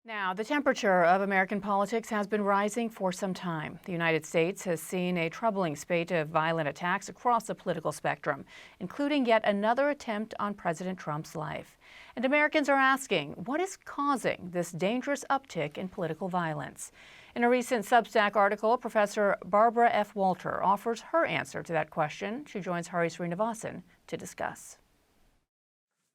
Now, the temperature of American politics has been rising for some time. The United States has seen a troubling spate of violent attacks across the political spectrum, including yet another attempt on President Trump's life. And Americans are asking, what is causing this dangerous uptick in political violence? In a recent Substack article, Professor Barbara F. Walter offers her answer to that question. She joins Hari Srinivasan to discuss.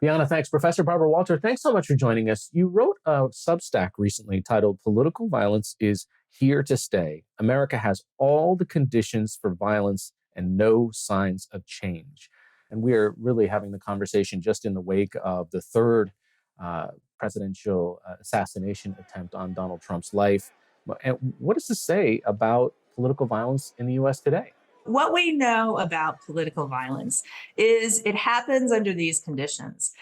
Bianna, thanks. Professor Barbara Walter, thanks so much for joining us. You wrote a Substack recently titled Political Violence is Here to Stay. America has all the conditions for violence and no signs of change. And we are really having the conversation just in the wake of the third presidential assassination attempt on Donald Trump's life. And what does this say about political violence in the U.S. today? What we know about political violence is it happens under these conditions.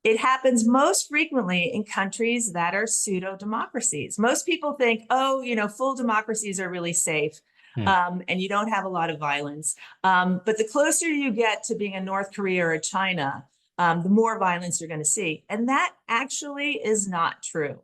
It happens most frequently in countries that are pseudo-democracies. Most people think, full democracies are really safe and you don't have a lot of violence. But the closer you get to being a North Korea or a China, the more violence you're going to see. And that actually is not true.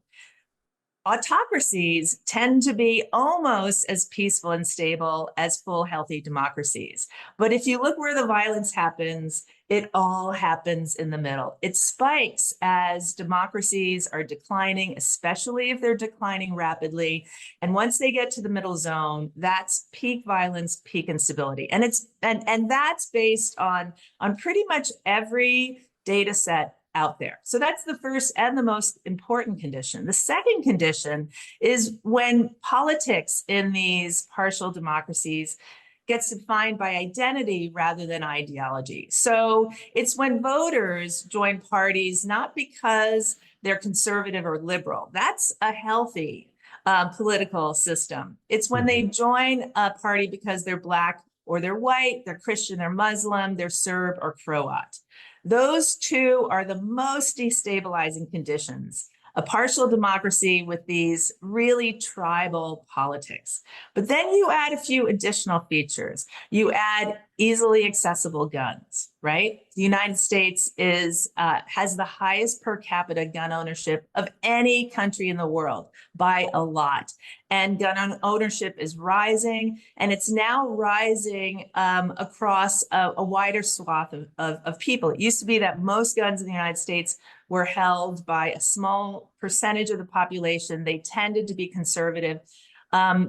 Autocracies tend to be almost as peaceful and stable as full, healthy democracies. But if you look where the violence happens, it all happens in the middle. It spikes as democracies are declining, especially if they're declining rapidly. And once they get to the middle zone, that's peak violence, peak instability. And that's based on pretty much every data set out there. So that's the first and the most important condition. The second condition is when politics in these partial democracies gets defined by identity rather than ideology. So it's when voters join parties not because they're conservative or liberal. That's a healthy political system. It's when they join a party because they're Black or they're white, they're Christian, they're Muslim, they're Serb or Croat. Those two are the most destabilizing conditions, a partial democracy with these really tribal politics. But then you add a few additional features. You add easily accessible guns, right? The United States has the highest per capita gun ownership of any country in the world by a lot. And gun ownership is rising, and it's now rising across a wider swath of people. It used to be that most guns in the United States were held by a small percentage of the population. They tended to be conservative.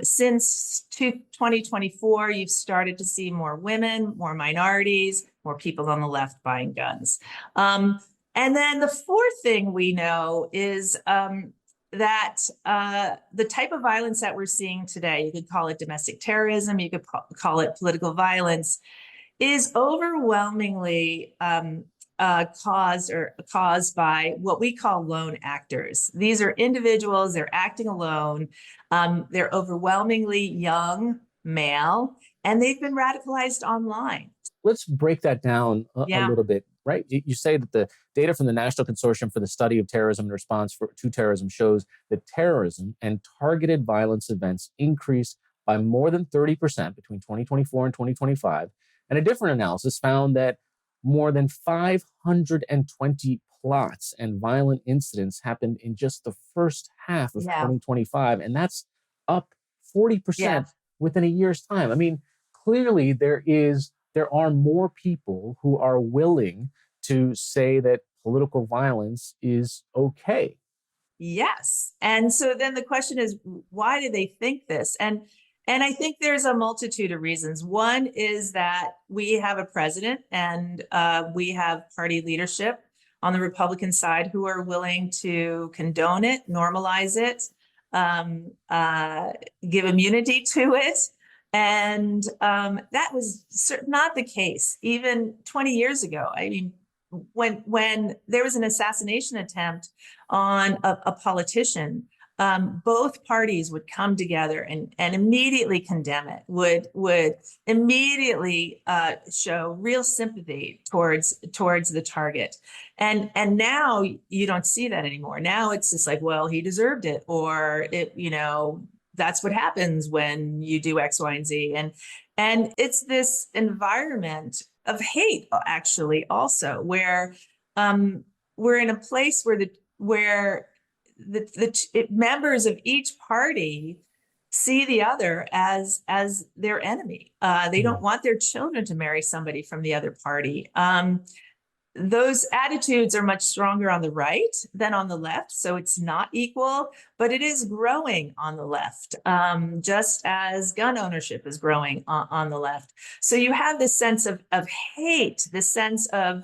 Since 2024, you've started to see more women, more minorities, more people on the left buying guns. And then the fourth thing we know is that the type of violence that we're seeing today, you could call it domestic terrorism, you could call it political violence, is overwhelmingly caused by what we call lone actors. These are individuals, they're acting alone, they're overwhelmingly young, male, and they've been radicalized online. Let's break that down a little bit, right? You say that the data from the National Consortium for the Study of Terrorism and Response to Terrorism shows that terrorism and targeted violence events increased by more than 30% between 2024 and 2025. And a different analysis found that more than 520 plots and violent incidents happened in just the first half of 2025. And that's up 40% within a year's time. I mean, clearly there are more people who are willing to say that political violence is okay. Yes. And so then the question is, why do they think this? And I think there's a multitude of reasons. One is that we have a president and we have party leadership on the Republican side who are willing to condone it, normalize it, give immunity to it. And that was not the case even 20 years ago. I mean, when there was an assassination attempt on a politician, both parties would come together and immediately condemn it, would immediately show real sympathy towards the target. And now you don't see that anymore. Now it's just like, well, he deserved it, or that's what happens when you do X, Y, and Z. And it's this environment of hate, actually, also, where we're in a place where members of each party see the other as their enemy. They don't want their children to marry somebody from the other party. Those attitudes are much stronger on the right than on the left. So it's not equal, but it is growing on the left, just as gun ownership is growing on the left. So you have this sense of hate, this sense of,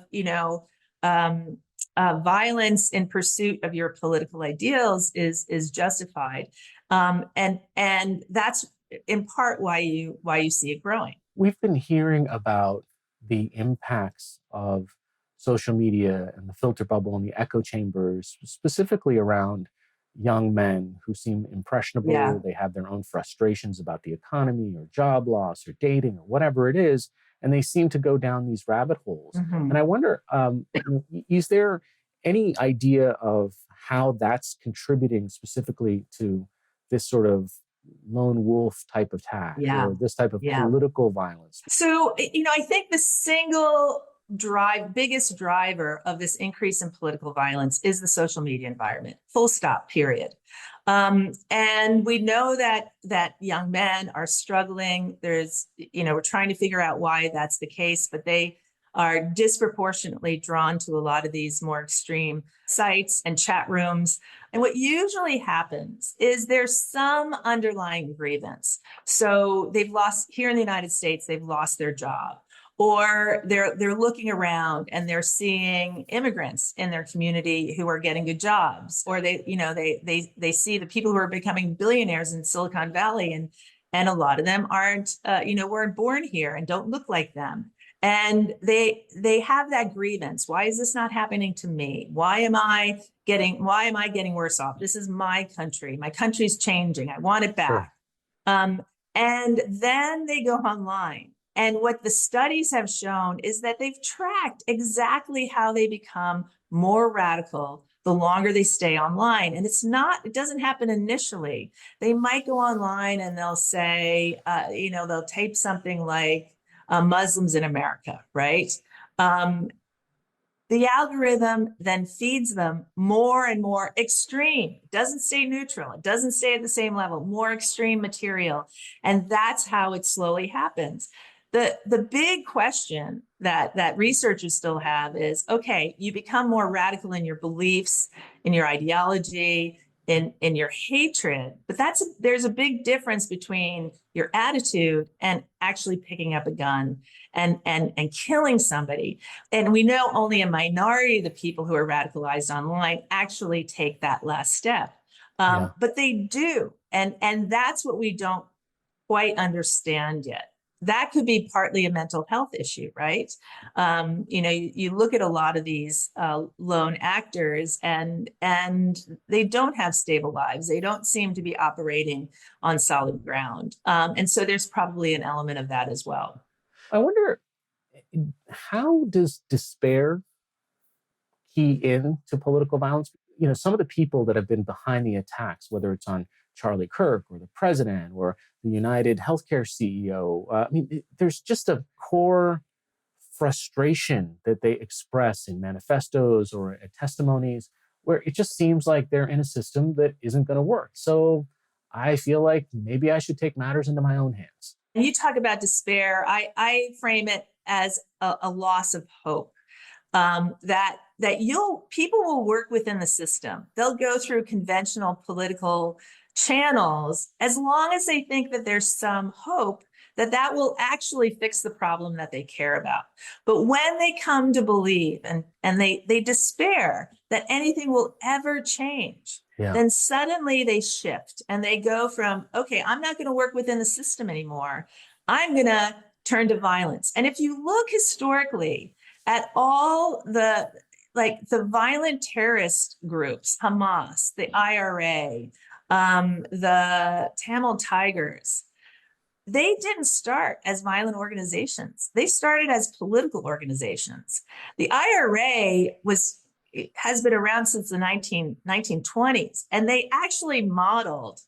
violence in pursuit of your political ideals is justified. And that's in part why you see it growing. We've been hearing about the impacts of social media and the filter bubble and the echo chambers, specifically around young men who seem impressionable. Yeah. They have their own frustrations about the economy or job loss or dating or whatever it is, and they seem to go down these rabbit holes. And I wonder, is there any idea of how that's contributing specifically to this sort of lone wolf type of attack or this type of political violence? So, I think the single biggest driver of this increase in political violence is the social media environment, full stop, period. And we know that young men are struggling. There's, we're trying to figure out why that's the case, but they are disproportionately drawn to a lot of these more extreme sites and chat rooms. And what usually happens is there's some underlying grievance. So here in the United States, they've lost their job, or they're looking around and they're seeing immigrants in their community who are getting good jobs, or they see the people who are becoming billionaires in Silicon Valley, and a lot of them aren't, weren't born here and don't look like them. And they have that grievance. Why is this not happening to me? Why am I getting worse off? This is my country. My country's changing. I want it back. Sure. And then they go online. And what the studies have shown is that they've tracked exactly how they become more radical the longer they stay online. And it doesn't happen initially. They might go online and they'll say, they'll type something like, Muslims in America, right? The algorithm then feeds them more and more extreme. It doesn't stay neutral. It doesn't stay at the same level, more extreme material. And that's how it slowly happens. The big question that researchers still have is, okay, you become more radical in your beliefs, in your ideology, in your hatred, but there's a big difference between your attitude and actually picking up a gun and killing somebody. And we know only a minority of the people who are radicalized online actually take that last step. But they do. And that's what we don't quite understand yet. That could be partly a mental health issue, right? You look at a lot of these lone actors and they don't have stable lives. They don't seem to be operating on solid ground. And so there's probably an element of that as well. I wonder, how does despair key in to political violence? Some of the people that have been behind the attacks, whether it's on Charlie Kirk or the president or the United Healthcare CEO. There's just a core frustration that they express in manifestos or testimonies where it just seems like they're in a system that isn't going to work. So I feel like maybe I should take matters into my own hands. And you talk about despair. I frame it as a loss of hope. That people will work within the system. They'll go through conventional political channels as long as they think that there's some hope that will actually fix the problem that they care about. But when they come to believe and they despair that anything will ever change, then suddenly they shift and they go from, okay, I'm not going to work within the system anymore. I'm going to turn to violence. And if you look historically at all the violent terrorist groups, Hamas, the IRA, the Tamil Tigers, they didn't start as violent organizations. They started as political organizations. The IRA was has been around since the 1920s. And they actually modeled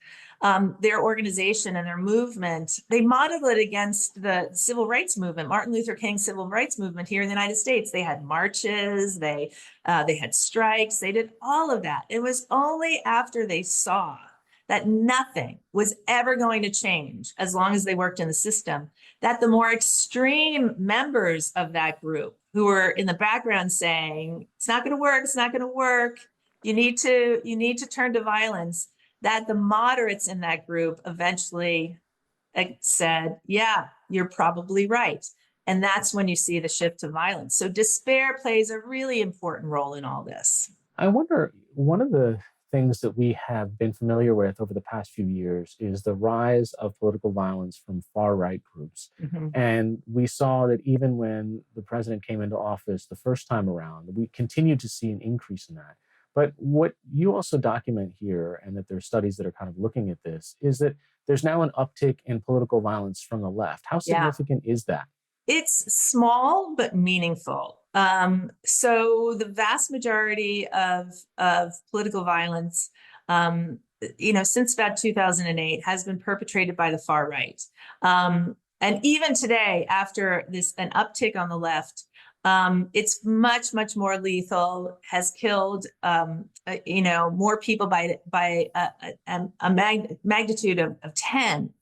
their organization and their movement. They modeled it against the civil rights movement, Martin Luther King's civil rights movement here in the United States. They had marches, they had strikes, they did all of that. It was only after they saw that nothing was ever going to change as long as they worked in the system, that the more extreme members of that group who were in the background saying, it's not going to work, it's not going to work, you need to turn to violence, that the moderates in that group eventually said, yeah, you're probably right. And that's when you see the shift to violence. So despair plays a really important role in all this. I wonder, one of the things that we have been familiar with over the past few years is the rise of political violence from far-right groups. Mm-hmm. And we saw that even when the president came into office the first time around, we continued to see an increase in that. But what you also document here, and that there are studies that are kind of looking at this, is that there's now an uptick in political violence from the left. How significant is that? It's small but meaningful. So the vast majority of political violence, since about 2008, has been perpetrated by the far right. And even today, after an uptick on the left, it's much, much more lethal, has killed, more people by a magnitude of 10,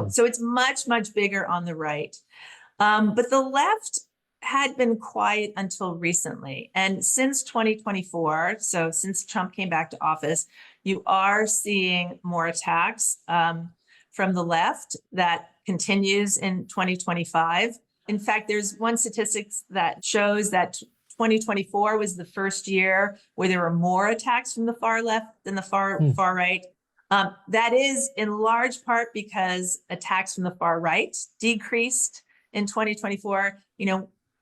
so it's much, much bigger on the right. But the left had been quiet until recently. And since 2024, so since Trump came back to office, you are seeing more attacks from the left that continues in 2025. In fact, there's one statistics that shows that 2024 was the first year where there were more attacks from the far left than the far right. That is in large part because attacks from the far right decreased in 2024.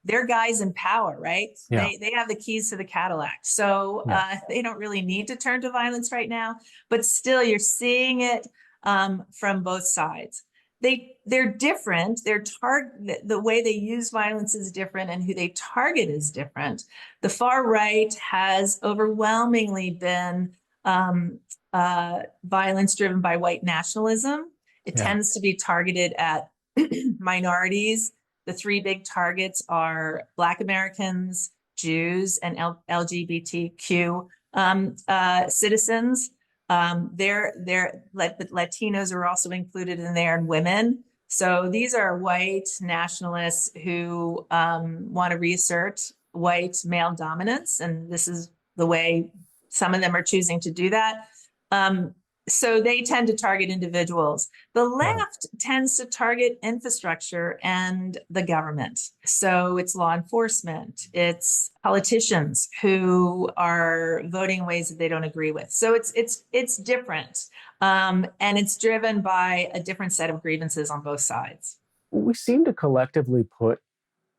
They're guys in power, right? Yeah. They have the keys to the Cadillac. So they don't really need to turn to violence right now, but still you're seeing it from both sides. They're different. The way they use violence is different, and who they target is different. The far right has overwhelmingly been violence driven by white nationalism. It tends to be targeted at minorities. The three big targets are Black Americans, Jews, and LGBTQ citizens. Latinos are also included in there, and women. So these are white nationalists who want to reassert white male dominance, and this is the way some of them are choosing to do that. So they tend to target individuals. The left tends to target infrastructure and the government. So it's law enforcement, it's politicians who are voting in ways that they don't agree with. So it's different, and it's driven by a different set of grievances on both sides. We seem to collectively put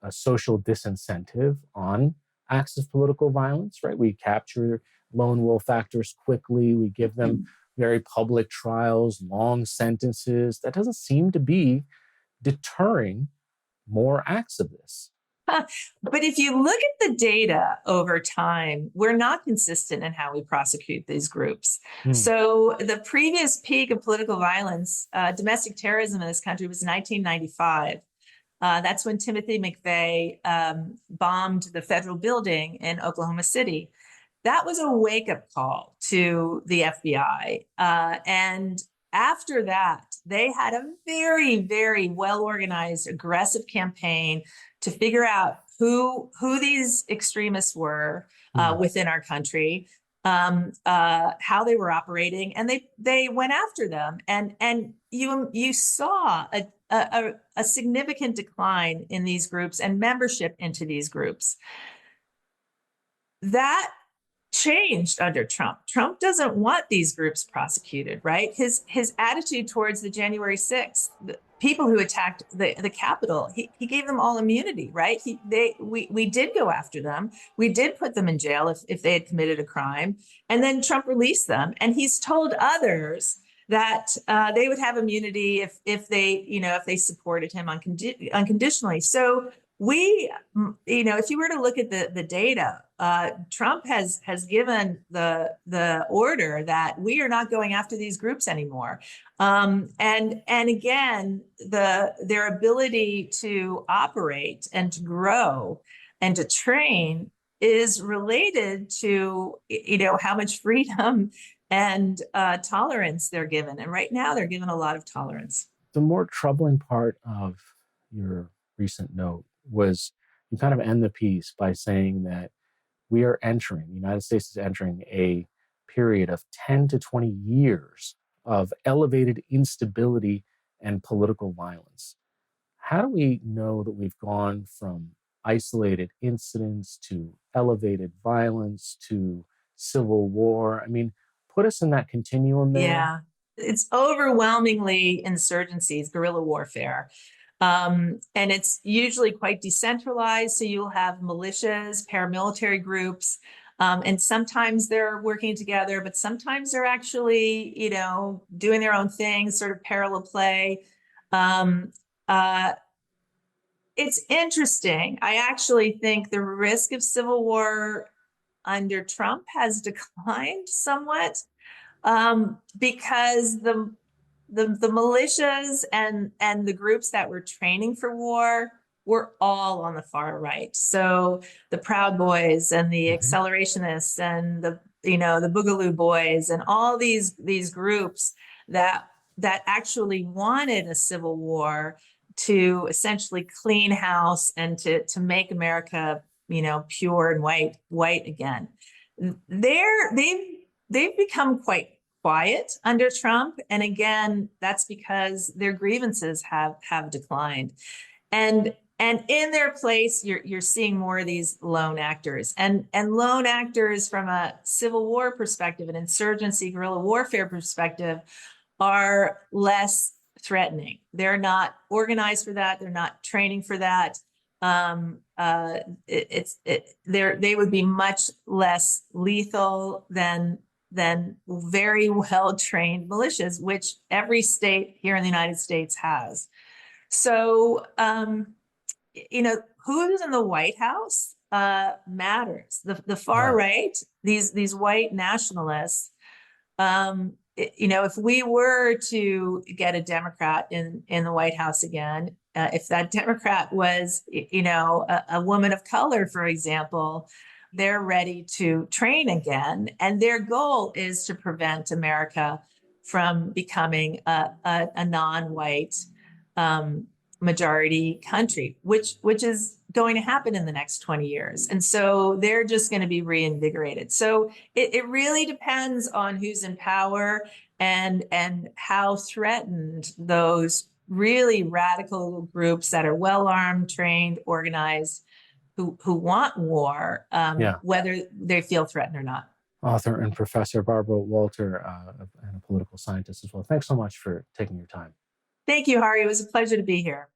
a social disincentive on acts of political violence, right? We capture lone wolf actors quickly. We give them very public trials, long sentences. That doesn't seem to be deterring more acts of this. But if you look at the data over time, we're not consistent in how we prosecute these groups. So the previous peak of political violence, domestic terrorism in this country was 1995. That's when Timothy McVeigh bombed the federal building in Oklahoma City. That was a wake-up call to the FBI. And after that, they had a very, very well-organized, aggressive campaign to figure out who these extremists were within our country, how they were operating, and they went after them. And you saw a significant decline in these groups and membership into these groups. That changed under Trump. Trump doesn't want these groups prosecuted, right? His attitude towards the January 6th, the people who attacked the Capitol, he gave them all immunity, right? We did go after them. We did put them in jail if they had committed a crime. And then Trump released them. And he's told others that they would have immunity if they supported him unconditionally. So if you were to look at the data Trump has given the order that we are not going after these groups anymore. And again, their ability to operate and to grow and to train is related to, how much freedom and tolerance they're given. And right now they're given a lot of tolerance. The more troubling part of your recent note was you kind of end the piece by saying that the United States is entering a period of 10 to 20 years of elevated instability and political violence. How do we know that we've gone from isolated incidents to elevated violence to civil war? I mean, put us in that continuum there. Yeah, it's overwhelmingly insurgencies, guerrilla warfare. And it's usually quite decentralized. So you'll have militias, paramilitary groups, and sometimes they're working together, but sometimes they're actually, doing their own thing, sort of parallel play. It's interesting. I actually think the risk of civil war under Trump has declined somewhat, because the militias and the groups that were training for war were all on the far right. So the Proud Boys and the Accelerationists and the Boogaloo Boys and all these groups that actually wanted a civil war to essentially clean house and to make America, pure and white again. They've become quite quiet under Trump. And again, that's because their grievances have declined. And in their place, you're seeing more of these lone actors. And lone actors from a civil war perspective, an insurgency, guerrilla warfare perspective, are less threatening. They're not organized for that. They're not training for that. They would be much less lethal than very well-trained militias, which every state here in the United States has. So, who's in the White House matters. The far right, these white nationalists, if we were to get a Democrat in the White House again, if that Democrat was, a woman of color, for example, they're ready to train again. And their goal is to prevent America from becoming a non-white majority country, which is going to happen in the next 20 years. And so they're just going to be reinvigorated. So it really depends on who's in power and how threatened those really radical groups that are well-armed, trained, organized, who want war, whether they feel threatened or not. Author and Professor Barbara Walter, and a political scientist as well. Thanks so much for taking your time. Thank you, Hari. It was a pleasure to be here.